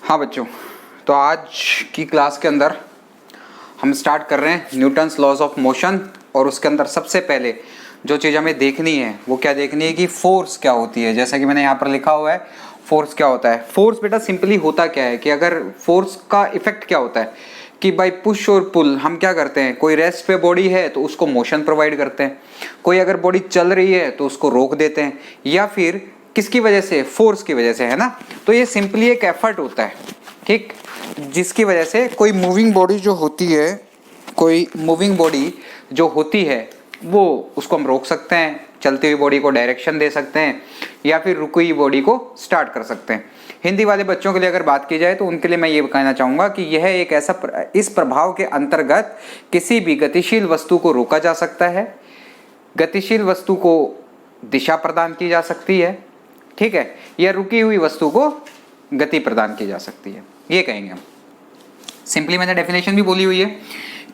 हाँ बच्चों, तो आज की क्लास के अंदर हम स्टार्ट कर रहे हैं न्यूटन्स लॉज ऑफ मोशन। और उसके अंदर सबसे पहले जो चीज़ हमें देखनी है वो क्या देखनी है कि फोर्स क्या होती है। जैसा कि मैंने यहाँ पर लिखा हुआ है, फोर्स क्या होता है। फोर्स बेटा सिंपली होता क्या है कि अगर फोर्स का इफेक्ट क्या होता है कि बाई पुश और पुल हम क्या करते हैं, कोई रेस्ट पे बॉडी है तो उसको मोशन प्रोवाइड करते हैं, कोई अगर बॉडी चल रही है तो उसको रोक देते हैं, या फिर किसकी वजह से, फोर्स की वजह से, है ना। तो ये सिंपली एक एफर्ट होता है, ठीक, जिसकी वजह से कोई मूविंग बॉडी जो होती है, कोई मूविंग बॉडी जो होती है वो उसको हम रोक सकते हैं, चलती हुई बॉडी को डायरेक्शन दे सकते हैं, या फिर रुकी हुई बॉडी को स्टार्ट कर सकते हैं। हिंदी वाले बच्चों के लिए अगर बात की जाए तो उनके लिए मैं ये कहना चाहूँगा कि यह एक ऐसा, इस प्रभाव के अंतर्गत किसी भी गतिशील वस्तु को रोका जा सकता है, गतिशील वस्तु को दिशा प्रदान की जा सकती है, ठीक है, या रुकी हुई वस्तु को गति प्रदान की जा सकती है, ये कहेंगे हम। सिंपली मैंने डेफिनेशन भी बोली हुई है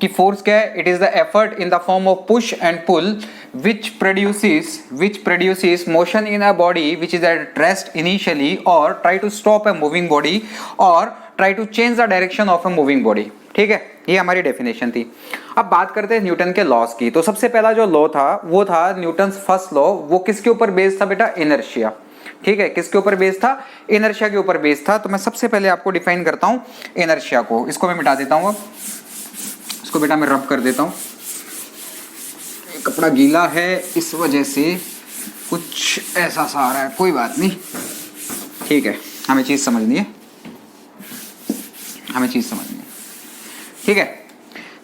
कि फोर्स क्या है, it is the effort in the form of push and pull which produces motion in a body which is at rest initially or try to stop a moving body or try to change the direction of a moving body। ठीक है, ये हमारी definition थी। अब बात करते हैं Newton के लॉस की। तो सबसे पहला जो लॉ था वो था न्यूटन्स फर्स्ट लॉ। वो किसके ऊपर बेस्ड था बेटा, इनर्शिया। ठीक है, किसके ऊपर बेस्ड था, इनर्शिया के ऊपर बेस्ड था। तो मैं सबसे पहले आपको डिफाइन करता हूं इनर्शिया को। इसको मैं मिटा देता हूं, अब इसको बेटा मैं रब कर देता हूं। कपड़ा गीला है इस वजह से कुछ ऐसा सा आ रहा है, कोई बात नहीं, ठीक है, हमें चीज समझनी है, ठीक है।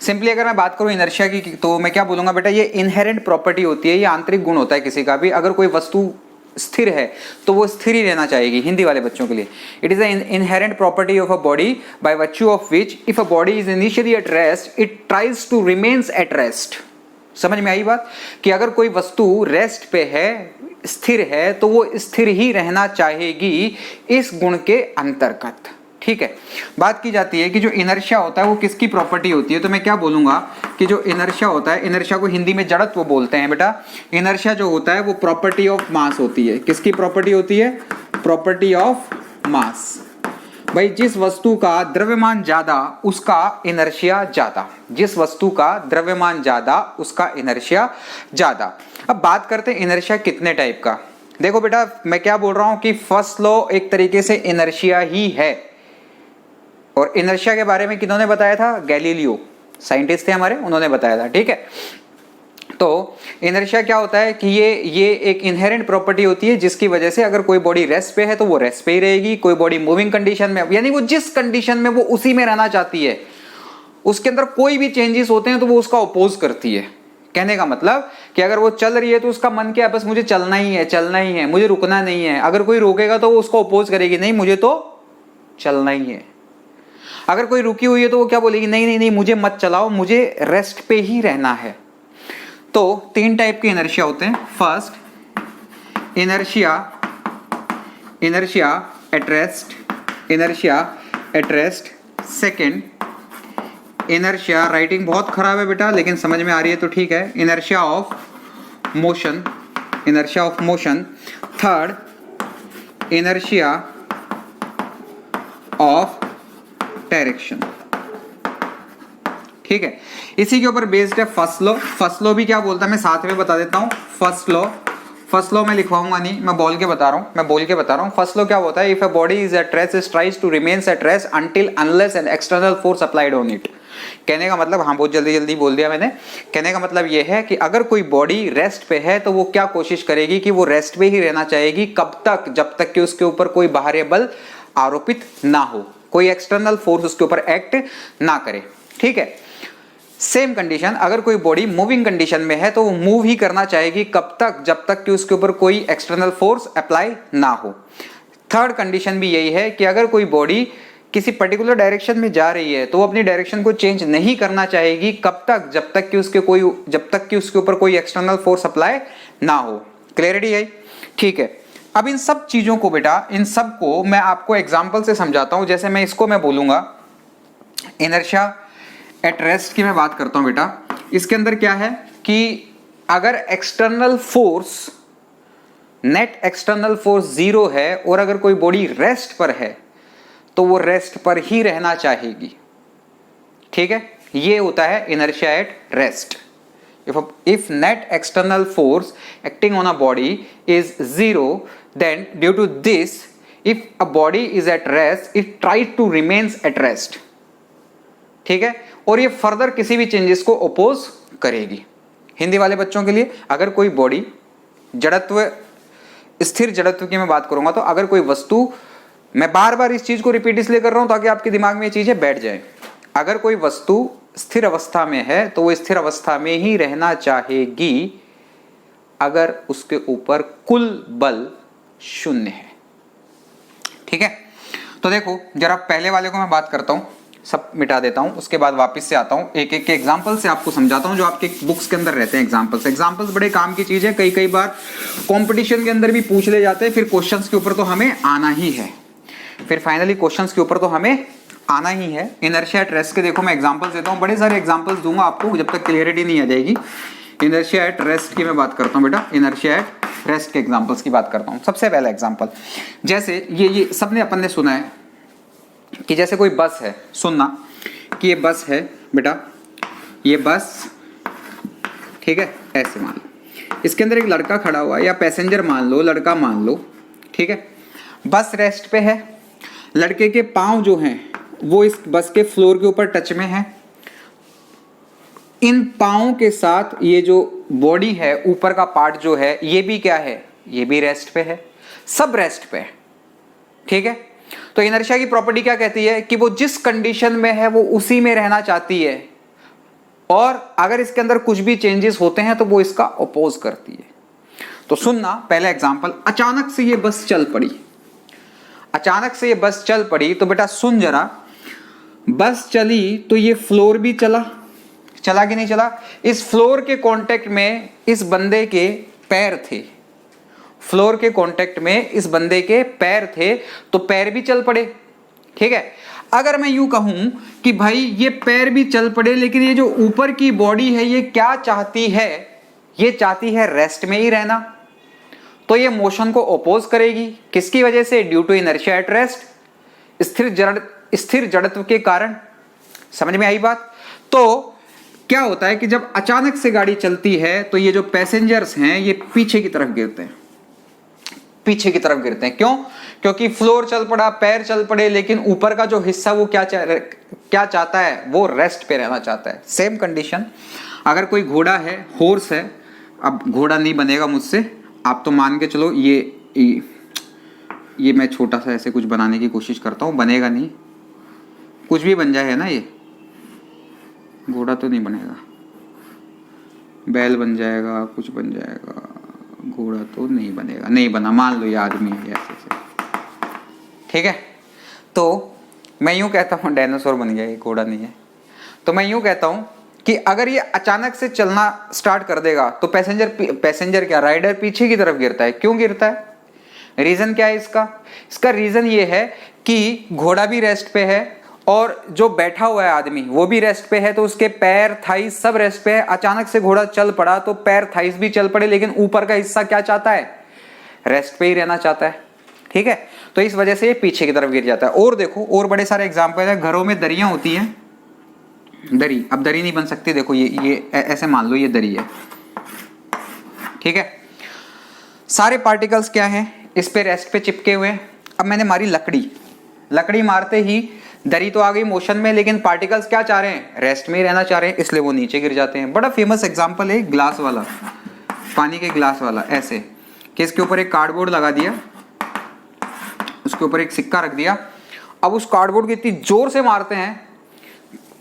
सिंपली अगर मैं बात करूं इनर्शिया की तो मैं क्या बोलूंगा बेटा, ये इनहेरेंट प्रॉपर्टी होती है, ये आंतरिक गुण होता है किसी का भी। अगर कोई वस्तु स्थिर है तो वो स्थिर ही रहना चाहेगी, हिंदी वाले बच्चों के लिए। It is an inherent property of a body by virtue of which if a body is initially at rest it tries to remains at rest. समझ में आई बात, कि अगर कोई वस्तु रेस्ट पे है, स्थिर है, तो वो स्थिर ही रहना चाहेगी इस गुण के अंतर्गत। ठीक है, बात की जाती है कि जो इनर्शिया होता है वो किसकी प्रॉपर्टी होती है। तो मैं क्या बोलूंगा कि जो इनर्शिया होता है, इनर्शिया को हिंदी में जड़त्व बोलते हैं बेटा। इनर्शिया जो होता है वो प्रॉपर्टी ऑफ मास होती है। किसकी प्रॉपर्टी होती है, प्रॉपर्टी ऑफ मास। भाई जिस वस्तु का द्रव्यमान ज्यादा उसका इनर्शिया ज्यादा, जिस वस्तु का द्रव्यमान ज्यादा उसका इनर्शिया ज्यादा। अब बात करते हैं इनर्शिया कितने टाइप का। देखो बेटा मैं क्या बोल रहा हूं कि फर्स्ट लॉ एक तरीके से इनर्शिया ही है। और इनर्शिया के बारे में किन्होंने बताया था, गैलीलियो साइंटिस्ट थे हमारे, उन्होंने बताया था। ठीक है, तो इनर्शिया क्या होता है कि ये एक इनहेरेंट प्रॉपर्टी होती है जिसकी वजह से अगर कोई बॉडी रेस्ट पे है तो वो रेस्ट पे ही रहेगी, कोई बॉडी मूविंग कंडीशन में, यानी वो जिस कंडीशन में वो उसी में रहना चाहती है, उसके अंदर कोई भी चेंजेस होते हैं तो वो उसका अपोज करती है। कहने का मतलब कि अगर वो चल रही है तो उसका मन क्या है, बस मुझे चलना ही है, मुझे रुकना नहीं है। अगर कोई रोकेगा तो वो उसको अपोज करेगी, नहीं मुझे तो चलना ही है। अगर कोई रुकी हुई है तो वो क्या बोलेगी, नहीं मुझे मत चलाओ, मुझे रेस्ट पे ही रहना है। तो तीन टाइप के इनर्शिया होते हैं। First inertia at rest, second inertia, writing बहुत खराब है बेटा लेकिन समझ में आ रही है तो ठीक है, inertia of motion, third inertia of direction. ठीक है, इसी के ऊपर बेस्ड है फर्स्ट लॉ भी क्या बोलता है मैं साथ में बता देता हूं। फर्स्ट लॉ मैं लिखवाऊंगा नहीं, मैं बोल के बता रहा हूं। फर्स्ट लॉ क्या होता है, if a body is at rest it tries to remains at rest until unless an external force applied on it. कहने का मतलब, हाँ बहुत जल्दी बोल दिया मैंने, कहने का मतलब यह है कि अगर कोई बॉडी रेस्ट पे है तो वो क्या कोशिश करेगी कि वो रेस्ट पे ही रहना चाहेगी, कब तक, जब तक कि उसके ऊपर कोई बाहरी बल आरोपित ना हो, कोई एक्सटर्नल फोर्स उसके ऊपर एक्ट ना करे। ठीक है, सेम कंडीशन अगर कोई बॉडी मूविंग कंडीशन में है तो वो मूव ही करना चाहेगी, कब तक, जब तक कि उसके ऊपर कोई एक्सटर्नल फोर्स अप्लाई ना हो। थर्ड कंडीशन भी यही है कि अगर कोई बॉडी किसी पर्टिकुलर डायरेक्शन में जा रही है तो वो अपनी डायरेक्शन को चेंज नहीं करना चाहेगी, कब तक, जब तक कि उसके ऊपर कोई एक्सटर्नल फोर्स अप्लाई ना हो। क्लियरिटी है, ठीक है। अब इन सब चीजों को बेटा, इन सब को मैं आपको एग्जांपल से समझाता हूं। जैसे मैं इसको मैं बोलूंगा इनर्शिया एट रेस्ट की मैं बात करता हूं बेटा। इसके अंदर क्या है कि अगर external force, net external force 0 है और अगर कोई बॉडी रेस्ट पर है तो वो रेस्ट पर ही रहना चाहेगी। ठीक है, ये होता है inertia at rest. If net external force acting on a body is zero, then due to this, if a body is at rest, it tries to remains at rest. ठीक है, और ये फर्दर किसी भी चेंजेस को oppose करेगी। हिंदी वाले बच्चों के लिए, अगर कोई बॉडी जड़त्व, स्थिर जड़त्व की मैं बात करूंगा, तो अगर कोई वस्तु, मैं बार बार इस चीज को रिपीट इसलिए कर रहा हूं ताकि आपके दिमाग में ये चीजें बैठ जाए। अगर कोई वस्तु स्थिर अवस्था में है तो वो स्थिर अवस्था में ही रहना चाहेगी अगर उसके ऊपर कुल बल शून्य है। ठीक है, तो देखो जरा पहले वाले को मैं बात करता हूं, सब मिटा देता हूं, उसके बाद वापस से आता हूं, एक एक के एग्जांपल से आपको समझाता हूं जो आपके बुक्स के अंदर रहते हैं। एग्जांपल्स बड़े काम की चीज है, कई बार कंपटीशन के अंदर भी पूछ ले जाते हैं, फिर क्वेश्चंस के ऊपर तो हमें आना ही है, फिर फाइनली क्वेश्चंस के ऊपर तो हमें आना ही है। इनर्शिया एट रेस्ट के देखो मैं एग्जांपल्स देता हूं, बड़े सारे एग्जांपल्स दूंगा आपको जब तक क्लियरिटी नहीं आ जाएगी। इनर्शिया एट रेस्ट की मैं बात करता हूं बेटा, इनर्शिया एट रेस्ट के एग्जांपल्स की बात करता हूं। सबसे पहला एग्जांपल, जैसे ये सबने अपन ने सुना है कि जैसे कोई बस है, सुनना कि ये बस है बेटा, ये बस, ठीक है, ऐसे मान लो इसके अंदर एक लड़का खड़ा हुआ है, या पैसेंजर मान लो, लड़का मान लो, ठीक है। बस रेस्ट पे है, लड़के के पांव जो हैं वो इस बस के फ्लोर के ऊपर टच में है। इन पांवों के साथ ये जो बॉडी है, ऊपर का पार्ट जो है, ये भी क्या है, ये भी रेस्ट पे है, सब रेस्ट पे है। ठीक है, तो इनर्शिया की प्रॉपर्टी क्या कहती है कि वो जिस कंडीशन में है वो उसी में रहना चाहती है, और अगर इसके अंदर कुछ भी चेंजेस होते हैं तो वो इसका अपोज करती है। तो सुनना पहला एग्जांपल, अचानक से ये बस चल पड़ी, अचानक से ये बस चल पड़ी, तो बेटा सुन जरा, बस चली तो ये फ्लोर भी चला, चला कि नहीं चला? इस फ्लोर के कांटेक्ट में इस बंदे के पैर थे, फ्लोर के कांटेक्ट में इस बंदे के पैर थे, तो पैर भी चल पड़े। ठीक है, अगर मैं यूं कहूं कि भाई ये पैर भी चल पड़े, लेकिन ये जो ऊपर की बॉडी है ये क्या चाहती है, ये चाहती है रेस्ट में ही रहना, तो ये मोशन को अपोज करेगी। किसकी वजह से? Due to inertia at rest, स्थिर जड़त्व के कारण। समझ में आई बात? तो क्या होता है कि जब अचानक से गाड़ी चलती है तो ये जो पैसेंजर्स हैं ये पीछे की तरफ गिरते हैं, पीछे की तरफ गिरते हैं। क्यों? क्योंकि फ्लोर चल पड़ा, पैर चल पड़े, लेकिन ऊपर का जो हिस्सा वो क्या चाहता है, वो रेस्ट पे रहना चाहता है। सेम कंडीशन, अगर कोई घोड़ा है, हॉर्स है, अब घोड़ा नहीं बनेगा मुझसे, आप तो मान के चलो ये मैं छोटा सा ऐसे कुछ बनाने की कोशिश करता हूँ, बनेगा नहीं, कुछ भी बन जाए है ना, ये घोड़ा तो नहीं बनेगा, बैल बन जाएगा, कुछ बन जाएगा, घोड़ा तो नहीं बनेगा, नहीं बना, मान लो ये आदमी है ऐसे। ठीक है, तो मैं यूं कहता हूँ डायनासोर बन गया, ये घोड़ा नहीं है। तो मैं यूं कहता हूँ कि अगर ये अचानक से चलना स्टार्ट कर देगा तो पैसेंजर क्या, राइडर पीछे की तरफ गिरता है। क्यों गिरता है? रीजन क्या है इसका? इसका रीजन ये है कि घोड़ा भी रेस्ट पे है और जो बैठा हुआ है आदमी वो भी रेस्ट पे है, तो उसके पैर, थाइस सब रेस्ट पे है। अचानक से घोड़ा चल पड़ा तो पैर, थाइस भी चल पड़े, लेकिन ऊपर का हिस्सा क्या चाहता है? रेस्ट पे ही रहना चाहता है। ठीक है, तो इस वजह से ये पीछे की तरफ गिर जाता है। और देखो, और बड़े सारे एग्जाम्पल है। घरों में दरियां होती हैं, दरी, अब दरी नहीं बन सकती, देखो ये ऐसे मान लो ये दरी है। ठीक है, सारे पार्टिकल्स क्या हैं, इस पे रेस्ट पे चिपके हुए हैं। अब मैंने मारी लकड़ी, लकड़ी मारते ही दरी तो आ गई मोशन में, लेकिन पार्टिकल्स क्या चाह रहे हैं? रेस्ट में ही रहना चाह रहे हैं, इसलिए वो नीचे गिर जाते हैं। बड़ा फेमस एग्जांपल है ग्लास वाला, पानी के ग्लास वाला, ऐसे कि इसके ऊपर एक कार्डबोर्ड लगा दिया, उसके ऊपर एक सिक्का रख दिया। अब उस कार्डबोर्ड को इतनी जोर से मारते हैं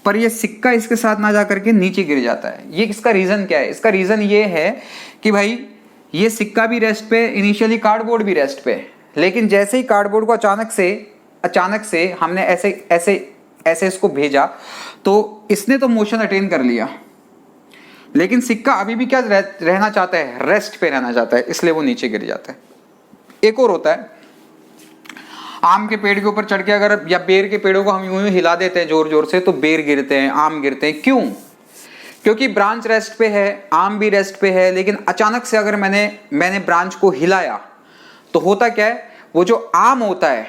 पर ये सिक्का इसके साथ ना जा करके नीचे गिर जाता है। ये इसका रीजन क्या है? इसका रीजन ये है कि भाई ये सिक्का भी रेस्ट पे, इनिशियली कार्डबोर्ड भी रेस्ट पे, लेकिन जैसे ही कार्डबोर्ड को अचानक से हमने ऐसे इसको भेजा तो इसने तो मोशन अटेन कर लिया, लेकिन सिक्का अभी भी क्या रहना चाहता है? रेस्ट पे रहना चाहता है, इसलिए वो नीचे गिर जाता है। एक और होता है, आम के पेड़ के ऊपर चढ़ के अगर, या बेर के पेड़ों को हम यूं ही हिला देते हैं जोर जोर से, तो बेर गिरते हैं, आम गिरते हैं। क्यों? क्योंकि ब्रांच रेस्ट पे है, आम भी रेस्ट पे है, लेकिन अचानक से अगर मैंने ब्रांच को हिलाया तो होता क्या है, वो जो आम होता है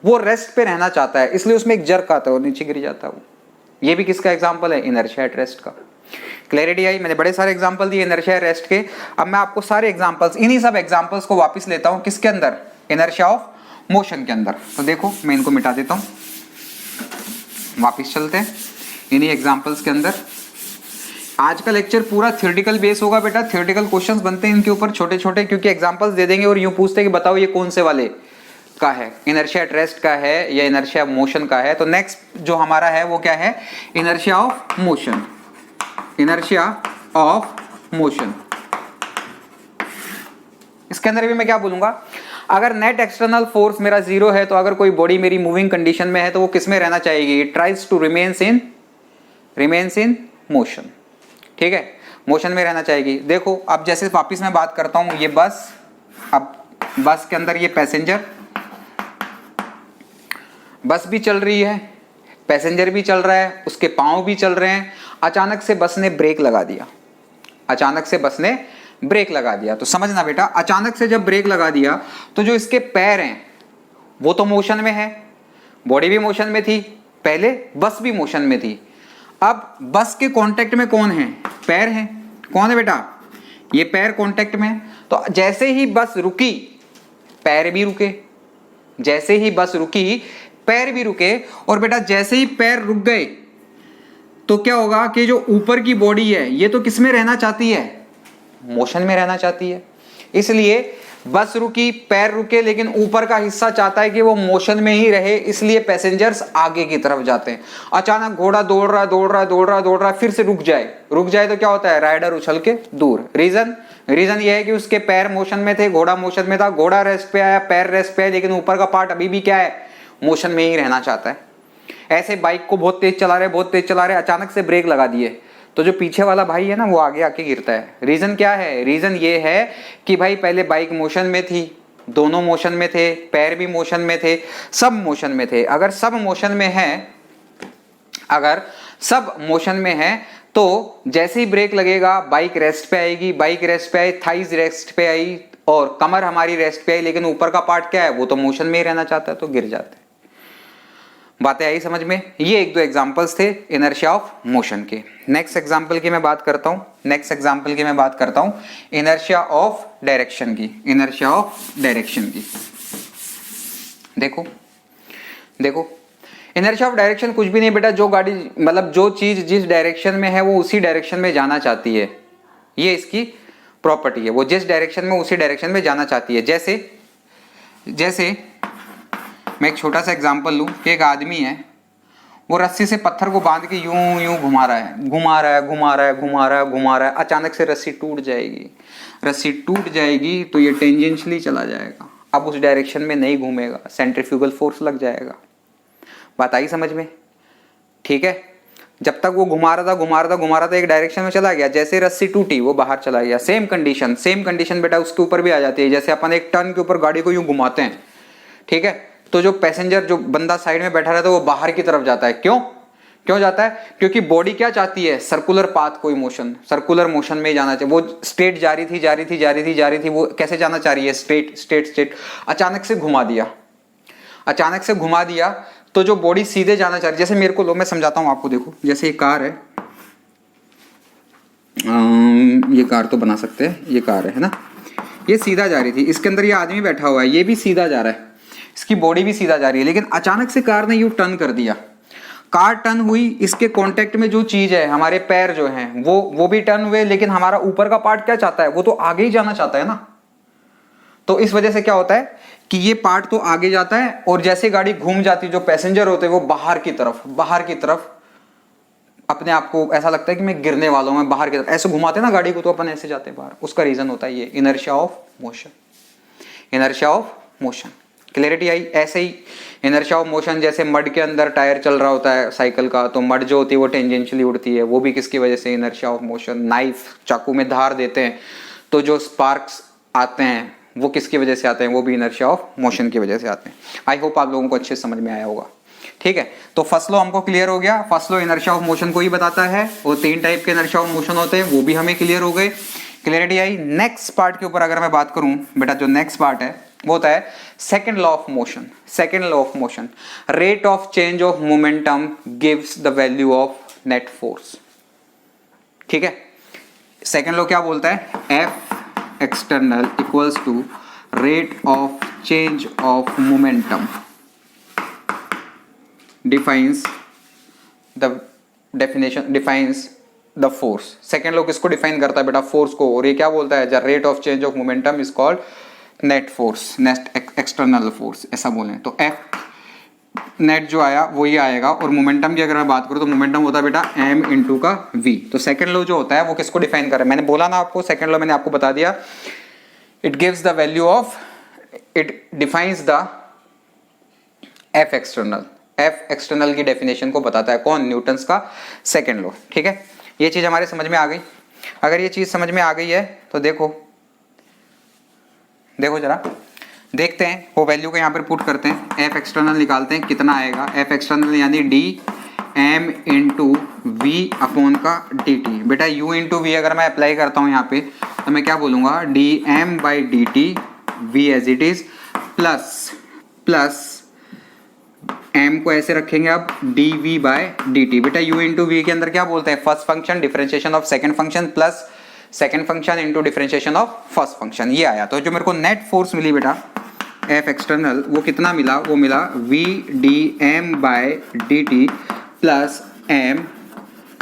वो रेस्ट पे रहना चाहता है, इसलिए उसमें एक जर्क आता है और नीचे गिर जाता है वो। ये भी किसका एग्जाम्पल है? इनर्शिया एट रेस्ट का। क्लैरिटी आई? मैंने बड़े सारे एग्जाम्पल दिए इनर्शिया रेस्ट के। अब मैं आपको सारे एग्जाम्पल्स, इन्हीं सब एग्जाम्पल्स को वापस लेता हूं किसके अंदर? इनर्शिया ऑफ मोशन के अंदर। तो देखो मैं इनको मिटा देता हूं, वापस चलते हैं इन्हीं एग्जाम्पल्स के अंदर। आज का लेक्चर पूरा थ्योरेटिकल बेस होगा बेटा, थ्योरेटिकल क्वेश्चंस बनते हैं इनके ऊपर छोटे छोटे, क्योंकि एग्जाम्पल्स दे देंगे और यूं पूछते हैं कि बताओ ये कौन से वाले का है, इनर्शिया एट रेस्ट का है या इनर्शिया मोशन का है। तो नेक्स्ट जो हमारा है वो क्या है? Inertia of motion. Inertia of motion, इसके अंदर भी मैं क्या बोलूंगा? अगर नेट एक्सटर्नल फोर्स मेरा जीरो है तो अगर कोई बॉडी मेरी मूविंग कंडीशन में है तो वो किस में रहना चाहेगी? It tries to remains in motion. ठीक है, मोशन में रहना चाहेगी। देखो अब जैसे वापिस मैं बात करता हूं, ये बस, अब बस के अंदर ये पैसेंजर, बस भी चल रही है, पैसेंजर भी चल रहा है, उसके पांव भी चल रहे हैं। अचानक से बस ने ब्रेक लगा दिया, अचानक से बस ने ब्रेक लगा दिया। तो समझना बेटा, अचानक से जब ब्रेक लगा दिया तो जो इसके पैर हैं वो तो मोशन में है, बॉडी भी मोशन में थी, पहले बस भी मोशन में थी। अब बस के कांटेक्ट में कौन है? पैर हैं। कौन है बेटा? ये पैर कांटेक्ट में। तो जैसे ही बस रुकी पैर भी रुके, जैसे ही बस रुकी पैर भी रुके। और बेटा जैसे ही पैर रुक गए तो क्या होगा कि जो ऊपर की बॉडी है ये तो किस में रहना चाहती है? मोशन में रहना चाहती है। इसलिए बस रुकी, पैर रुके, लेकिन ऊपर का हिस्सा चाहता है कि वो मोशन में ही रहे, इसलिए पैसेंजर्स आगे की तरफ जाते हैं। अचानक घोड़ा दौड़ रहा, फिर से रुक जाए तो क्या होता है? राइडर उछल के दूर। रीजन ये है कि उसके पैर मोशन में थे, घोड़ा मोशन में था, घोड़ा रेस्ट पे आया, पैर रेस्ट पे आया, लेकिन ऊपर का पार्ट अभी भी क्या है? मोशन में ही रहना चाहता है। ऐसे बाइक को बहुत तेज चला रहे, अचानक से ब्रेक लगा दिए तो जो पीछे वाला भाई है ना वो आगे आके गिरता है। रीजन क्या है? रीजन ये है कि भाई पहले बाइक मोशन में थी, दोनों मोशन में थे, पैर भी मोशन में थे, सब मोशन में थे। अगर सब मोशन में है तो जैसे ही ब्रेक लगेगा बाइक रेस्ट पे आएगी, बाइक रेस्ट पे आई, थाइज रेस्ट पे आई और कमर हमारी रेस्ट पे आई, लेकिन ऊपर का पार्ट क्या है? वो तो मोशन में ही रहना चाहता है, तो गिर जाते हैं। बातें आई समझ में? ये एक दो एग्जांपल्स थे इनर्शिया ऑफ मोशन के। नेक्स्ट एग्जांपल की मैं बात करता हूं, इनर्शिया ऑफ डायरेक्शन की। देखो इनर्शिया ऑफ डायरेक्शन कुछ भी नहीं बेटा, जो गाड़ी मतलब जो चीज जिस डायरेक्शन में है वो उसी डायरेक्शन में जाना चाहती है, ये इसकी प्रॉपर्टी है। वो जिस डायरेक्शन में उसी डायरेक्शन में जाना चाहती है। जैसे मैं एक छोटा सा एग्जांपल लूं कि एक आदमी है, वो रस्सी से पत्थर को बांध के यूं घुमा रहा है। अचानक से रस्सी टूट जाएगी तो ये टेंजेंशियली चला जाएगा, अब उस डायरेक्शन में नहीं घूमेगा, सेंट्रीफ्यूगल फोर्स लग जाएगा। बात आई समझ में? ठीक है, जब तक वो घुमा रहा था एक डायरेक्शन में चला गया, जैसे रस्सी टूटी वो बाहर चला गया। सेम कंडीशन बेटा उसके ऊपर भी आ जाती है। जैसे अपन एक टर्न के ऊपर गाड़ी को यूं घुमाते हैं, ठीक है, तो जो पैसेंजर, जो बंदा साइड में बैठा रहता है वो बाहर की तरफ जाता है। क्यों जाता है? क्योंकि बॉडी क्या चाहती है? सर्कुलर पाथ, कोई मोशन, सर्कुलर मोशन में जाना चाहिए। वो स्ट्रेट जा रही थी, वो कैसे जाना चाह रही है? स्ट्रेट। अचानक से घुमा दिया तो जो बॉडी सीधे जाना चाह रही है, जैसे मेरे को लो, मैं समझाता हूं आपको। देखो जैसे ये कार है, ये कार तो बना सकते हैं, ये कार है ना, ये सीधा जा रही थी, इसके अंदर ये आदमी बैठा हुआ है, ये भी सीधा जा रहा है, इसकी बॉडी भी सीधा जा रही है, लेकिन अचानक से कार ने यू टर्न कर दिया। कार टर्न हुई, इसके कांटेक्ट में जो चीज है, हमारे पैर जो हैं वो भी टर्न हुए, लेकिन हमारा ऊपर का पार्ट क्या चाहता है? वो तो आगे ही जाना चाहता है ना। तो इस वजह से क्या होता है कि ये पार्ट तो आगे जाता है और जैसे गाड़ी घूम जाती है, जो पैसेंजर होते हैं वो बाहर की तरफ अपने आप को ऐसा लगता है कि मैं गिरने वाला हूं, मैं बाहर की तरफ ऐसे घुमाते ना गाड़ी को, तो अपन ऐसे जाते हैं बाहर। उसका रीजन होता है ये इनर्शिया ऑफ मोशन। क्लैरिटी आई? ऐसे ही इनर्शिया ऑफ मोशन, जैसे मड के अंदर टायर चल रहा होता है साइकिल का, तो मड जो होती है वो टेंजेंशियली उड़ती है, वो भी किसकी वजह से? Inertia of motion. नाइफ, चाकू में धार देते हैं तो जो स्पार्क्स आते हैं वो किसकी वजह से आते हैं? वो भी इनर्शिया ऑफ मोशन की वजह से आते हैं। आई होप आप लोगों को अच्छे समझ में आया होगा। ठीक है, तो फर्स्ट लॉ हमको क्लियर हो गया। First law inertia of motion को ही बताता है, और 3 टाइप के इनर्शिया ऑफ मोशन होते हैं, वो भी हमें क्लियर हो गए। क्लियरिटी आई? नेक्स्ट पार्ट के ऊपर अगर मैं बात करूं बेटा, जो नेक्स्ट पार्ट है वो होता है second law of motion. Second law of motion, rate of change of momentum gives the value of net force. ठीक है, सेकेंड लॉ क्या बोलता है, F external equals to rate of change of momentum defines the definition, defines the force. Second law किसको define करता है बेटा, force को, और ये क्या बोलता है, the rate of change of momentum is called net force, net external force ऐसा बोलें तो एफ नेट जो आया वो ये आएगा। और मोमेंटम की अगर मैं बात करूं तो मोमेंटम होता है बेटा m इंटू का v। तो सेकेंड लॉ जो होता है वो किसको डिफाइन कर रहा है, मैंने बोला ना आपको, सेकेंड लॉ मैंने आपको बता दिया, it gives the value of, it defines the F external. F external की डेफिनेशन को बताता है कौन, न्यूटन्स का सेकेंड लॉ। ठीक है, ये चीज हमारे समझ में आ गई। अगर ये चीज समझ में आ गई है तो देखो जरा देखते हैं, वो वैल्यू को यहाँ पर पुट करते हैं, एफ एक्सटर्नल निकालते हैं, कितना आएगा, एफ एक्सटर्नल यानी D M into V upon का डी टी। बेटा यू इंटू वी अगर मैं अप्लाई करता हूँ यहाँ पे तो मैं क्या बोलूँगा, D M by D T V as it is plus m को ऐसे रखेंगे अब dv बाय dt। बेटा u इंटू वी के अंदर क्या बोलते हैं, first function differentiation of second function plus second function into differentiation of first function, ये आया। तो जो मेरे को नेट फोर्स मिली बेटा f एक्सटर्नल, वो कितना मिला, वो मिला v dm by dt plus m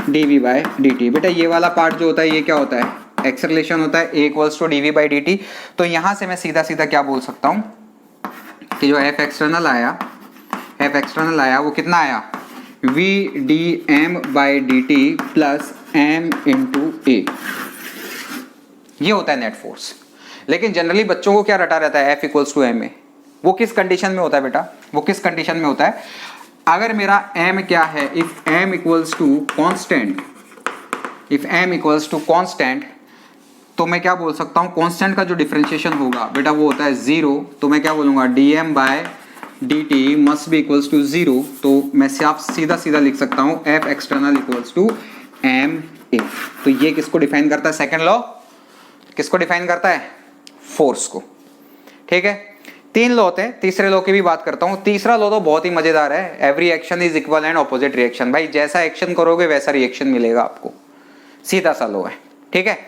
dv by dt। बेटा ये वाला पार्ट जो होता है ये क्या होता है, एक्सेलरेशन होता है, a equals to dv by dt। तो यहाँ से मैं सीधा सीधा क्या बोल सकता हूँ कि जो f एक्सटर्नल आया वो कितना आया, v dm by dt plus m into a, ये होता है नेट फोर्स। लेकिन जनरली बच्चों को क्या रटा रहता है, f equals to M A. वो किस कंडीशन में होता है बेटा, वो किस कंडीशन में होता है, अगर मेरा m क्या है, if m equals to constant, if m equals to constant, तो मैं क्या बोल सकता हूँ, कांस्टेंट का जो डिफरेंशिएशन होगा बेटा वो होता है 0। तो मैं क्या बोलूँगा, dm by dt must be equals to 0। तो मैं सीधा सीधा लिख सकता हूँ f external equals to m a। तो ये किसको डिफाइन करता है, सेकेंड लॉ किसको डिफाइन करता है, फोर्स को। ठीक है, तीन लॉ होते हैं, तीसरे लॉ की भी बात करता हूँ। तीसरा लॉ तो बहुत ही मजेदार है, every action is equal and opposite reaction. भाई जैसा एक्शन करोगे वैसा रिएक्शन मिलेगा आपको, सीधा सा लॉ है। ठीक है,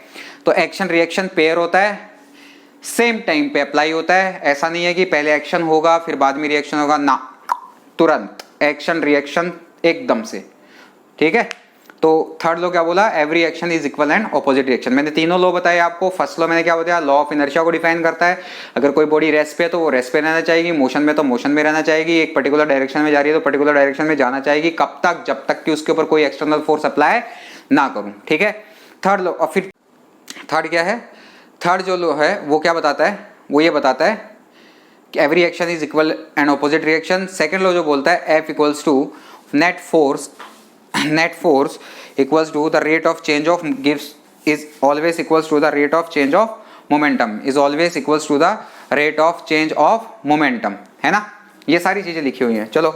तो एक्शन रिएक्शन पेयर होता है, सेम टाइम पे अप्लाई होता है। ऐसा नहीं है कि पहले एक्शन होगा फिर बाद में रिएक्शन होगा, ना, तुरंत एक्शन रिएक्शन एकदम से। ठीक है, तो थर्ड लॉ क्या बोला, every action is equal and opposite reaction. मैंने तीनों लॉ बताए आपको। फर्स्ट लॉ मैंने क्या बताया, लॉ ऑफ इनर्शिया को डिफाइन करता है, अगर कोई बॉडी रेस्ट पे है तो वो रेस्ट पे रहना चाहेगी, मोशन में तो मोशन में रहना चाहेगी, एक पर्टिकुलर डायरेक्शन में जा रही है तो पर्टिकुलर डायरेक्शन में जाना चाहेगी, कब तक, जब तक कि उसके ऊपर कोई एक्सटर्नल फोर्स अप्लाई ना करूं। ठीक है, थर्ड लॉ। और फिर थर्ड क्या है, थर्ड जो लॉ है वो क्या बताता है, वो ये बताता है कि every action is equal and opposite reaction. Second law जो बोलता है F equals to net force equals to the rate of change of gives is always equals to the rate of change of momentum, is always equals to the rate of change of momentum, है ना। ये सारी चीजें लिखी हुई हैं। चलो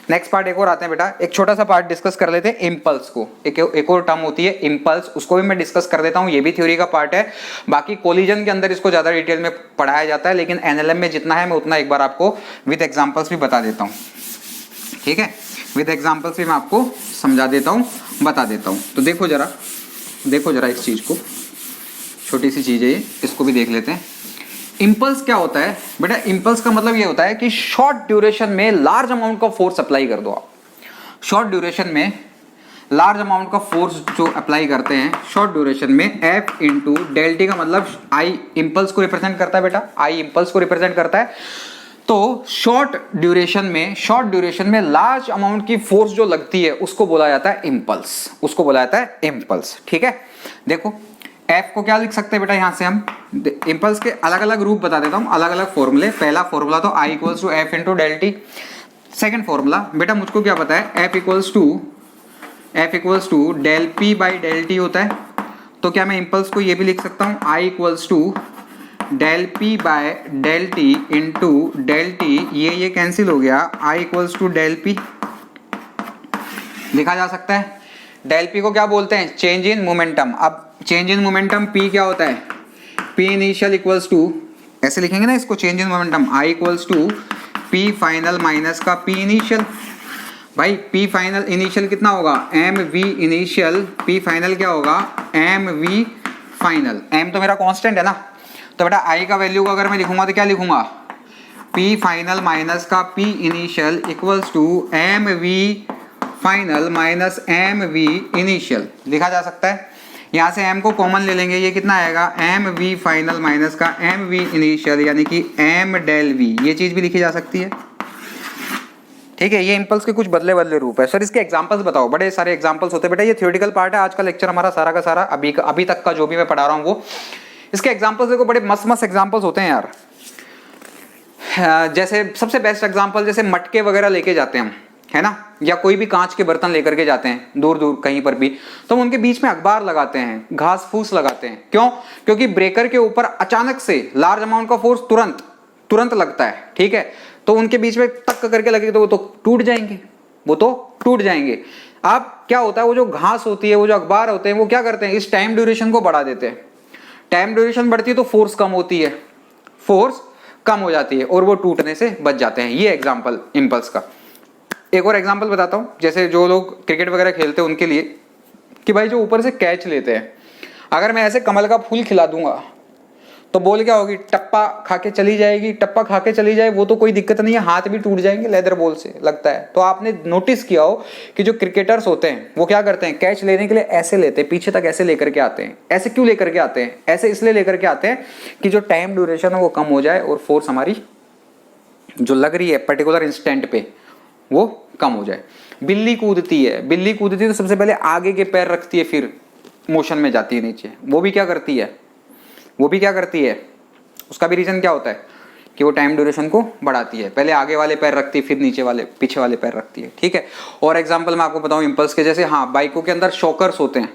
next part एक और आते हैं बेटा, एक छोटा सा पार्ट डिस्कस कर लेते हैं, इम्पल्स को। एक और टर्म होती है इम्पल्स, उसको भी मैं डिस्कस कर देता हूँ, ये भी थ्योरी का पार्ट है। बाकी कोलिजन के अंदर इसको ज्यादा डिटेल में पढ़ाया जाता है, लेकिन एनएलएम में जितना है मैं उतना एक बार आपको विद एग्जांपल्स भी बता देता हूँ। ठीक है, विद एग्जांपल्स भी मैं आपको समझा देता हूँ, बता देता हूँ। तो देखो जरा इस चीज को, छोटी सी चीज है ये, इसको भी देख लेते हैं। इंपल्स क्या होता है बेटा, इंपल्स का मतलब ये होता है कि शॉर्ट ड्यूरेशन में लार्ज अमाउंट का फोर्स अप्लाई कर दो आप। शॉर्ट ड्यूरेशन में लार्ज अमाउंट का फोर्स जो अप्लाई करते हैं शॉर्ट ड्यूरेशन में, F इंटू डेल टी का मतलब I इंपल्स को रिप्रेजेंट करता है बेटा, I इंपल्स को रिप्रेजेंट करता है। तो शॉर्ट ड्यूरेशन में लार्ज अमाउंट की फोर्स जो लगती है उसको बोला जाता है इंपल्स, उसको बोला जाता है इंपल्स। ठीक है, देखो F को क्या लिख सकते हैं बेटा, यहां से हम इंपल्स के अलग अलग रूप बता देता हूं, अलग अलग फॉर्मूले। पहला फॉर्मूला तो I equals to F into del T. Second formula बेटा मुझको क्या पता है, F equals to del P by del T होता है। तो क्या मैं इंपल्स को ये भी लिख सकता हूं, I equals to del P by del T into del T, ये कैंसिल हो गया, I equals to del P लिखा जा सकता है। डेल P को क्या बोलते हैं, चेंज इन मोमेंटम। अब चेंज इन मोमेंटम P क्या होता है, P इनिशियल इक्वल्स टू ऐसे लिखेंगे ना इसको, change in momentum, I equals to P final minus का P इनिशियल। भाई P फाइनल इनिशियल कितना होगा, mv इनिशियल, P फाइनल क्या होगा, mv फाइनल। m तो मेरा कांस्टेंट है ना, तो बेटा I का वैल्यू को अगर मैं लिखूंगा तो क्या लिखूंगा, P फाइनल माइनस का P initial equals to mv final minus mv initial लिखा जा सकता है। यहाँ से m को कॉमन ले लेंगे, ये कितना आएगा, mv फाइनल माइनस का mv इनिशियल यानी कि m डेल v, ये चीज भी लिखी जा सकती है। ठीक है, ये इंपल्स के कुछ बदले बदले रूप है। सर इसके एग्जांपल्स बताओ, बड़े सारे एग्जांपल्स होते हैं बेटा, ये थ्योरेटिकल पार्ट है, आज का लेक्चर हमारा सारा का सारा अभी तक का जो भी मैं पढ़ा रहा हूँ वो, इसके एग्जांपल्स देखो, बड़े मस्त मस्त एग्जांपल्स होते हैं यार। जैसे सबसे बेस्ट एग्जांपल, जैसे मटके वगैरह लेके जाते हैं हम, है ना, या कोई भी कांच के बर्तन लेकर के जाते हैं दूर दूर कहीं पर भी, तो हम उनके बीच में अखबार लगाते हैं, घास फूस लगाते हैं। क्यों? क्योंकि ब्रेकर के ऊपर अचानक से लार्ज अमाउंट का फोर्स तुरंत लगता है। ठीक है, तो उनके बीच में तक करके लगे तो वो तो टूट जाएंगे, वो तो टूट जाएंगे। अब क्या होता है, वो जो घास होती है, वो जो अखबार होते हैं, वो क्या करते हैं, इस टाइम ड्यूरेशन को बढ़ा देते हैं। टाइम ड्यूरेशन बढ़ती है तो फोर्स कम होती है, फोर्स कम हो जाती है और वो टूटने से बच जाते हैं। ये एग्जांपल इंपल्स का। एक और एग्जांपल बताता हूँ, जैसे जो लोग क्रिकेट वगैरह खेलते हैं उनके लिए, कि भाई जो ऊपर से कैच लेते हैं, अगर मैं ऐसे कमल का फूल खिला दूंगा तो बॉल क्या होगी, टप्पा खा के चली जाएगी। टप्पा खा के चली जाए वो तो कोई दिक्कत नहीं है, हाथ भी टूट जाएंगे लेदर बॉल से लगता है। तो आपने नोटिस किया हो कि जो क्रिकेटर्स होते हैं वो क्या करते हैं, कैच लेने के लिए ऐसे लेते हैं, पीछे तक ऐसे लेकर के आते हैं। ऐसे क्यों लेकर के आते हैं, ऐसे इसलिए लेकर के आते हैं कि जो टाइम ड्यूरेशन है वो कम हो जाए और फोर्स हमारी जो लग रही है पर्टिकुलर इंस्टेंट पे वो कम हो जाए। बिल्ली कूदती है, बिल्ली कूदती है तो सबसे पहले आगे के पैर रखती है, फिर मोशन में जाती है नीचे। वो भी क्या करती है, वो भी क्या करती है, उसका भी रीजन क्या होता है कि वो टाइम ड्यूरेशन को बढ़ाती है। पहले आगे वाले पैर रखती है, फिर नीचे वाले पीछे वाले पैर रखती है। ठीक है, और एग्जांपल मैं आपको बताऊं इंपल्स के, जैसे हाँ बाइकों के अंदर शॉकर्स होते हैं,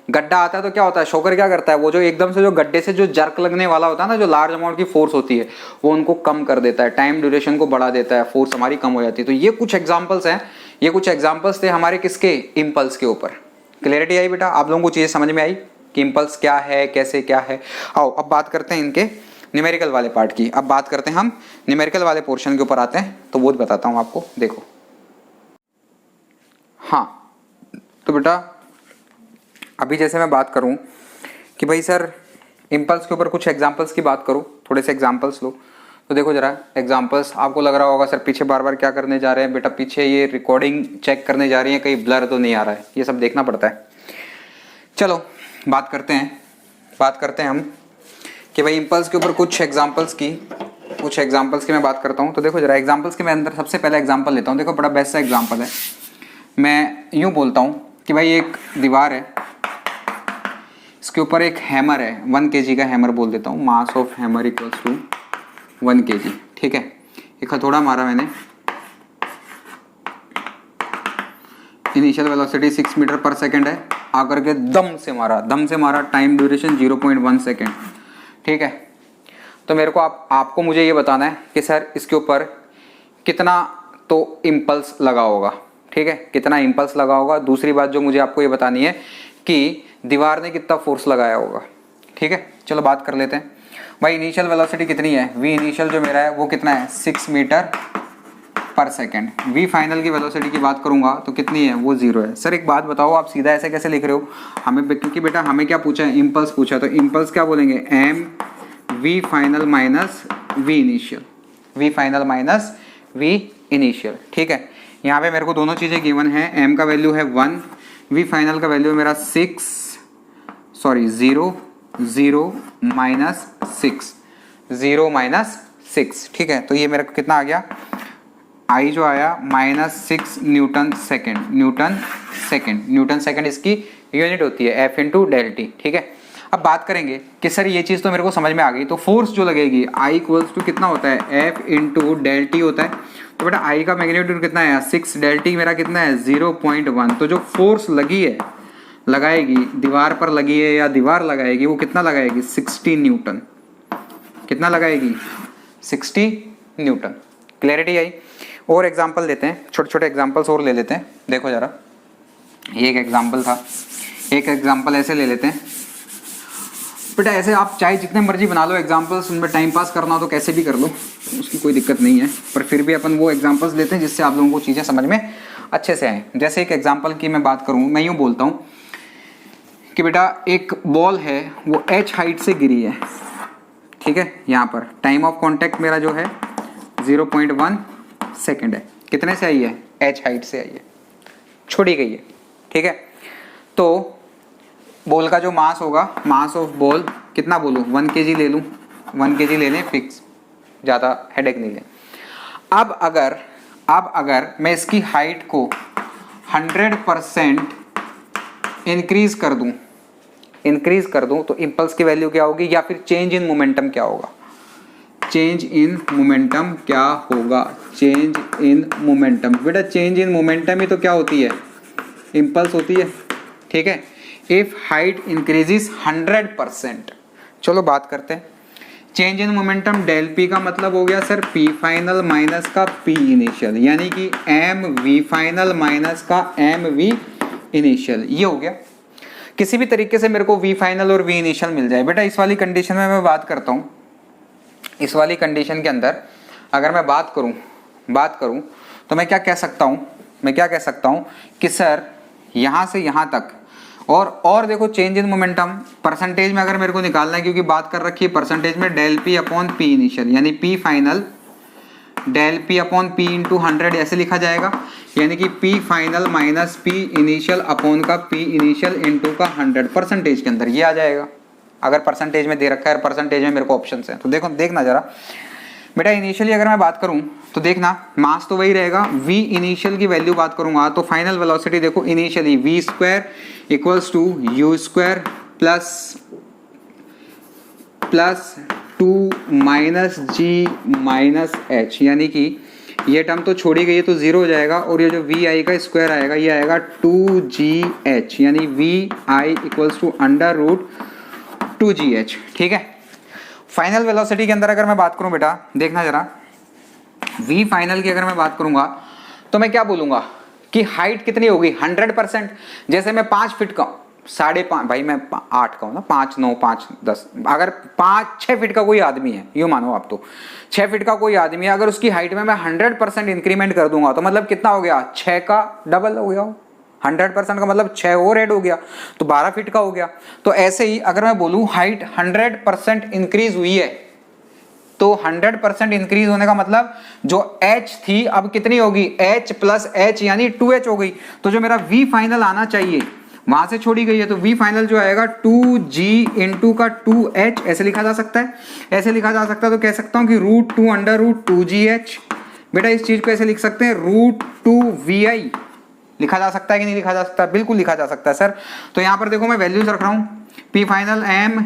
गड्ढा आता है तो क्या होता है, शॉकर क्या करता है, वो जो एकदम से जो गड्ढे से जो जर्क लगने वाला होता है ना, जो लार्ज अमाउंट की फोर्स होती है, वो उनको कम कर देता है, टाइम ड्यूरेशन को बढ़ा देता है, फोर्स हमारी कम हो जाती है। तो ये कुछ एग्जांपल्स हैं, ये कुछ एग्जांपल्स थे हमारे किसके, इंपल्स के ऊपर। क्लियरिटी आई बेटा, आप लोगों को चीजें समझ में आई कि इंपल्स क्या है, कैसे क्या है। आओ अब बात करते हैं इनके न्यूमेरिकल वाले पार्ट की। अब बात करते हैं हम न्यूमेरिकल वाले पोर्शन के ऊपर आते हैं, तो वो बताता हूं आपको। देखो हाँ, तो बेटा अभी जैसे मैं बात करूं कि भाई सर इंपल्स के ऊपर कुछ एग्जांपल्स की बात करूं, थोड़े से एग्जांपल्स लो, तो देखो जरा एग्जांपल्स। आपको लग रहा होगा सर पीछे बार बार क्या करने जा रहे हैं, बेटा पीछे ये रिकॉर्डिंग चेक करने जा रही है, कहीं ब्लर तो नहीं आ रहा है, ये सब देखना पड़ता है। चलो बात करते हैं हम कि भाई इंपल्स के ऊपर कुछ एग्जांपल्स की मैं बात करता हूँ। तो देखो जरा एग्जांपल्स के मैं अंदर सबसे पहले एग्जांपल लेता हूँ। देखो बड़ा बेस्ट सा एग्जांपल है, मैं यूँ बोलता हूँ कि भाई एक दीवार है, इसके ऊपर एक हैमर है, 1 kg का हैमर बोल देता हूँ, mass of hammer equals to 1 kg। ठीक है, एक हथौड़ा मारा मैंने, इनिशियल वेलोसिटी 6 मीटर पर सेकेंड है, आकर के दम से मारा, टाइम ड्यूरेशन 0.1 सेकेंड। ठीक है, तो मेरे को आपको मुझे ये बताना है कि सर इसके ऊपर कितना तो इम्पल्स लगा होगा। ठीक है, कितना इम्पल्स लगा होगा। दूसरी बात जो मुझे आपको ये बतानी है कि दीवार ने कितना फोर्स लगाया होगा। ठीक है, चलो बात कर लेते हैं। भाई इनिशियल वेलोसिटी कितनी है, वी इनिशियल जो मेरा है वो कितना है, 6 मीटर पर सेकेंड। वी फाइनल की वेलोसिटी की बात करूंगा तो कितनी है, वो 0 है। सर एक बात बताओ, आप सीधा ऐसे कैसे लिख रहे हो, हमें क्योंकि बेटा हमें क्या पूछा है, इम्पल्स पूछा है, तो इम्पल्स क्या बोलेंगे, M V final minus V initial, V final minus V initial. ठीक है, यहाँ पे मेरे को दोनों चीज़ें गिवन है, एम का वैल्यू है 1, वी फाइनल का वैल्यू है मेरा 0 माइनस 6। ठीक है, तो ये मेरे को कितना आ गया, आई जो आया -6 न्यूटन सेकेंड इसकी यूनिट होती है, F इंटू डेल टी। ठीक है, अब बात करेंगे कि सर ये चीज़ तो मेरे को समझ में आ गई, तो फोर्स जो लगेगी I इक्वल्स टू कितना होता है, F इंटू डेल टी होता है। तो बेटा I का मैग्नीट्यूड कितना है, 6, डेल टी मेरा कितना है 0.1। तो जो फोर्स लगाएगी दीवार पर लगी है या दीवार लगाएगी, वो कितना लगाएगी, 60 न्यूटन। कितना लगाएगी, 60 न्यूटन। क्लैरिटी आई। और एग्जाम्पल देते हैं, छोटे छोटे एग्जाम्पल्स और ले लेते हैं। देखो जरा, ये एक एग्जाम्पल था, एक एग्जाम्पल ऐसे ले लेते हैं। बेटा ऐसे आप चाहे जितने मर्जी बना लो एग्जाम्पल्स, उनमें टाइम पास करना हो तो कैसे भी कर लो, उसकी कोई दिक्कत नहीं है, पर फिर भी अपन वो एग्जाम्पल्स लेते हैं जिससे आप लोगों को चीज़ें समझ में अच्छे से आए। जैसे एक एग्जाम्पल की मैं बात करूँ, मैं यूँ बोलता हूँ कि बेटा एक बॉल है वो h हाइट से गिरी है, ठीक है, यहाँ पर टाइम ऑफ कॉन्टैक्ट मेरा जो है 0.1 सेकेंड है। कितने से आई है? h हाइट से आई है, छोड़ी गई है, ठीक है। तो बॉल का जो मास होगा, मास ऑफ बॉल कितना बोलूँ, 1 kg ले लूँ, 1 kg ले लें फिक्स, ज़्यादा हेडेक नहीं लें। अब अगर मैं इसकी हाइट को 100% इंक्रीज कर दूं तो इम्पल्स की वैल्यू क्या होगी, या फिर चेंज इन मोमेंटम क्या होगा? चेंज इन मोमेंटम क्या होगा? चेंज इन मोमेंटम, बेटा चेंज इन मोमेंटम ही तो क्या होती है? इम्पल्स होती है, ठीक है। इफ हाइट इंक्रीजेस 100%, चलो बात करते हैं। Change in momentum del P का मतलब हो गया सर पी फाइनल माइनस का पी इनिशियल, यानी कि एम वी फाइनल माइनस का एम वी इनिशियल, ये हो गया। किसी भी तरीके से मेरे को वी फाइनल और वी इनिशियल मिल जाए। बेटा इस वाली कंडीशन में मैं बात करता हूँ, इस वाली कंडीशन के अंदर अगर मैं बात करूँ तो मैं क्या कह सकता हूँ कि सर यहाँ से यहाँ तक, और देखो चेंज इन मोमेंटम परसेंटेज में अगर मेरे को निकालना है, क्योंकि बात कर रखी है परसेंटेज में, del P upon P initial, यानी P final del P upon P into 100 ऐसे लिखा जाएगा, यानी कि P final minus P initial upon का पी इनिशियल इंटू का 100 परसेंटेज के अंदर ये आ जाएगा। अगर परसेंटेज में दे रखा है, परसेंटेज में मेरे को ऑप्शन है, तो देखना जरा बेटा। इनिशियली अगर मैं बात करूं तो देखना मास तो वही रहेगा, v इनिशियल की वैल्यू बात करूंगा तो फाइनल वेलोसिटी देखो initially v square equals to u square plus 2 minus G minus H, यानी कि ये टर्म तो छोड़ी गई है तो 0 हो जाएगा, और ये जो vi का स्क्वायर आएगा ये आएगा 2gh, यानी vi equals to under root 2gh, ठीक है। फाइनल वेलोसिटी के अंदर अगर मैं बात करूं बेटा, देखना जरा, v फाइनल की अगर मैं बात करूंगा तो मैं क्या बोलूंगा कि हाइट कितनी होगी 100%। जैसे मैं 5 फीट का 5.5, भाई मैं 8 का हूं ना, 5, 9, 5, 10, अगर 6 फीट का कोई आदमी है, यूं मानो आप तो 6 फीट का कोई आदमी है, अगर उसकी हाइट में मैं 100% इंक्रीमेंट कर दूंगा तो मतलब कितना हो गया, 6 का डबल हो गया। 100% का मतलब 6 और ऐड हो गया तो 12 फीट का हो गया। तो ऐसे ही अगर मैं बोलूं हाइट 100% इंक्रीज हुई है तो 100% इंक्रीज होने का मतलब जो h थी अब कितनी होगी, h प्लस h यानी 2h हो गई। तो जो मेरा v फाइनल आना चाहिए वहां से छोड़ी गई है, तो v फाइनल जो आएगा 2g इंटू का 2h, ऐसे लिखा जा सकता है, तो कह सकता हूं कि √2 अंडर रूट 2gh। बेटा इस चीज को ऐसे लिख सकते हैं √2vi, लिखा जा सकता है कि नहीं लिखा जा सकता? बिल्कुल लिखा जा सकता है सर। तो यहाँ पर देखो मैं वैल्यूज रख रहा हूँ, P final M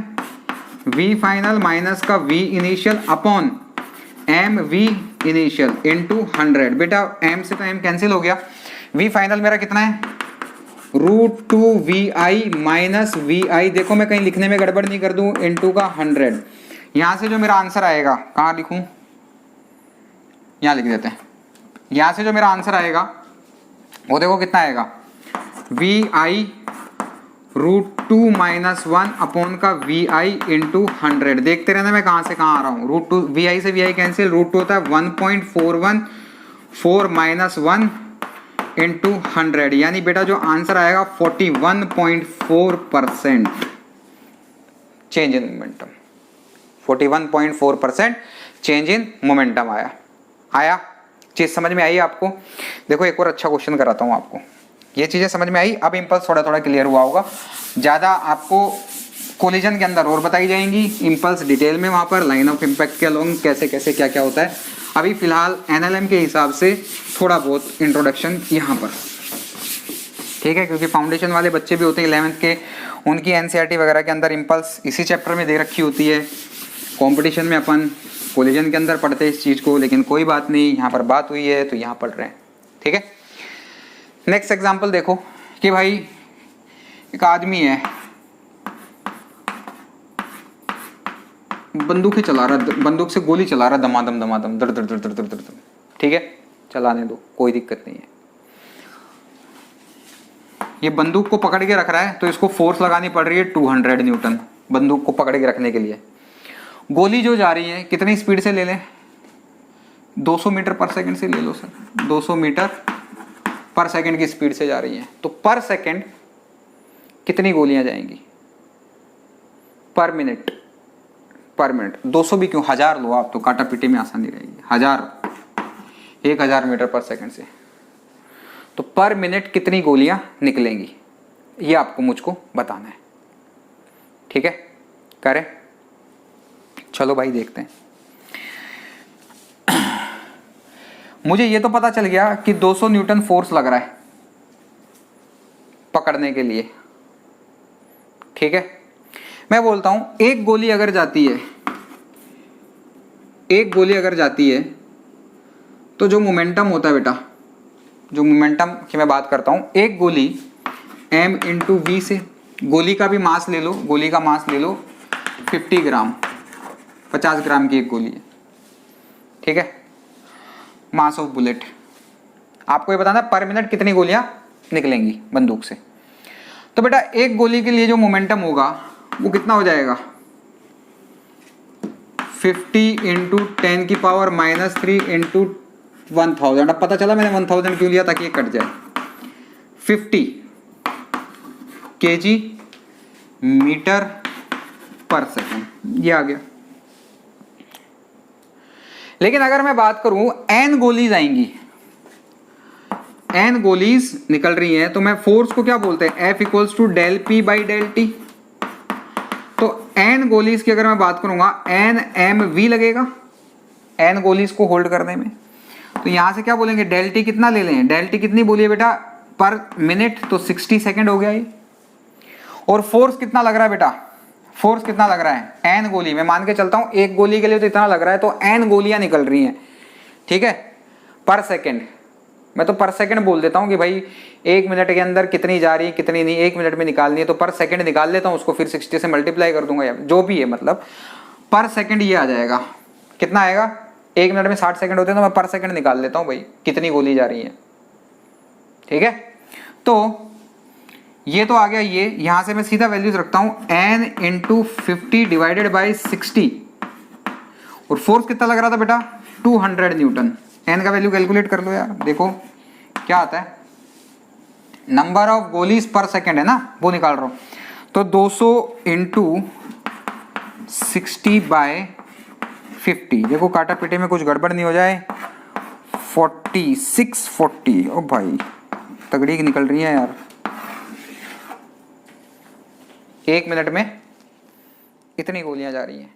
V final minus का V initial upon M V initial into 100। बेटा एम से तो एम कैंसिल हो गया, वी फाइनल मेरा कितना है √2vi माइनस vi, देखो मैं कहीं लिखने में गड़बड़ नहीं कर दूं, इंटू का 100। यहाँ से जो मेरा आंसर आएगा, कहाँ लिखूं, यहाँ लिख देते हैं, यहाँ से जो मेरा आंसर आएगा वो देखो कितना आएगा, vi √2 माइनस 1 अपॉन का vi इंटू 100। देखते रहना मैं कहाँ से कहाँ आ रहा हूँ, √2 vi से vi कैंसिल, √2 होता है 1.414 माइनस 1 इंटू 100, यानी बेटा जो आंसर आएगा 41.4% change in momentum. 41.4% change in momentum आया। चीज समझ में आई आपको? देखो एक और अच्छा क्वेश्चन कराता हूँ आपको, ये चीजें समझ में आई, अब इम्पल्स थोड़ा थोड़ा क्लियर हुआ होगा। ज्यादा आपको कोलिजन के अंदर और बताई जाएंगी, इम्पल्स डिटेल में वहां पर लाइन ऑफ इम्पैक्ट के अलोंग कैसे कैसे क्या क्या होता है। अभी फिलहाल एनएलएम के हिसाब से थोड़ा बहुत इंट्रोडक्शन यहाँ पर, ठीक है, क्योंकि फाउंडेशन वाले बच्चे भी होते हैं 11th के, उनकी एनसीईआरटी वगैरह के अंदर इम्पल्स इसी चैप्टर में दे रखी होती है। कंपटीशन में अपन कोलिजन के अंदर पढ़ते हैं इस चीज़ को, लेकिन कोई बात नहीं, यहाँ पर बात हुई है तो यहाँ पढ़ रहे हैं, ठीक है। नेक्स्ट एग्जाम्पल देखो कि भाई एक आदमी है, बंदूक ही चला रहा, बंदूक से गोली चला रहा, दमादम दर दर दर दर दर दर, ठीक है, चलाने दो, कोई दिक्कत नहीं है। ये बंदूक को पकड़ के रख रहा है तो इसको फोर्स लगानी पड़ रही है 200 न्यूटन, बंदूक को पकड़ के रखने के लिए। गोली जो जा रही है कितनी स्पीड से ले लें, 200 मीटर पर सेकंड से ले लो सर, 200 मीटर पर सेकंड की स्पीड से जा रही है, तो पर सेकंड कितनी गोलियां जाएंगी, पर मिनट 200 भी क्यों, 1000 लो आप, तो काटा पीटी में आसानी रहेगी, 1000 मीटर पर सेकंड से, तो पर मिनट कितनी गोलियां निकलेंगी, ये आपको मुझको बताना है। ठीक है, करें, चलो भाई देखते हैं। मुझे ये तो पता चल गया कि 200 न्यूटन फोर्स लग रहा है पकड़ने के लिए। ठीक है, मैं बोलता हूं एक गोली अगर जाती है, तो जो मोमेंटम होता है बेटा, जो मोमेंटम की मैं बात करता हूं, एक गोली m इंटू वी से, गोली का भी मास ले लो, गोली का मास ले लो 50 ग्राम, 50 ग्राम की एक गोली है। ठीक है, मास ऑफ बुलेट, आपको ये बताना पर मिनट कितनी गोलियां निकलेंगी बंदूक से। तो बेटा एक गोली के लिए जो मोमेंटम होगा वो कितना हो जाएगा, 50 इंटू 10 की पावर -3 इंटू 1000। अब पता चला मैंने 1000 क्यों लिया, ताकि ये कट जाए, 50 kg मीटर पर सेकंड, ये आ गया। लेकिन अगर मैं बात करूं n गोलीज आएंगी, n गोलीज निकल रही हैं, तो मैं फोर्स को क्या बोलते हैं, F equals to del P by del T। तो n गोलीज की अगर मैं बात करूंगा, n mv लगेगा n गोलीज को होल्ड करने में। तो यहां से क्या बोलेंगे, डेल T कितना ले लें, डेल T कितनी बोलिए बेटा, पर मिनट, तो 60 सेकेंड हो गया ये। और फोर्स कितना लग रहा है बेटा, फोर्स कितना लग रहा है, n गोली, मैं मान के चलता हूं एक गोली के लिए तो इतना लग रहा है, तो n गोलियां निकल रही हैं। ठीक है, पर सेकंड, मैं तो पर सेकंड बोल देता हूं कि भाई 1 मिनट के अंदर कितनी जा रही है कितनी नहीं, 1 मिनट में निकालनी है, तो पर सेकंड निकाल लेता हूं, उसको फिर 60 से मल्टीप्लाई कर दूंगा, या जो भी है, मतलब पर सेकंड ये आ जाएगा, कितना आएगा, 1 मिनट में 60 सेकंड होते हैं, तो मैं पर सेकंड निकाल लेता हूं भाई कितनी गोली जा रही है। ठीक है, तो ये तो आ गया, ये यहां से मैं सीधा वैल्यूज रखता हूं, n इंटू 50 डिवाइडेड बाई 60, और फोर्स कितना लग रहा था बेटा, 200 न्यूटन। n का वैल्यू कैलकुलेट कर लो यार, देखो क्या आता है, नंबर ऑफ गोलीज पर सेकेंड है ना, वो निकाल रहा हूं, तो 200 इंटू 60 बाय 50, देखो काटा पीटे में कुछ गड़बड़ नहीं हो जाए, 4640, ओ भाई तगड़ी निकल रही है यार, 1 मिनट में इतनी गोलियां जा रही हैं।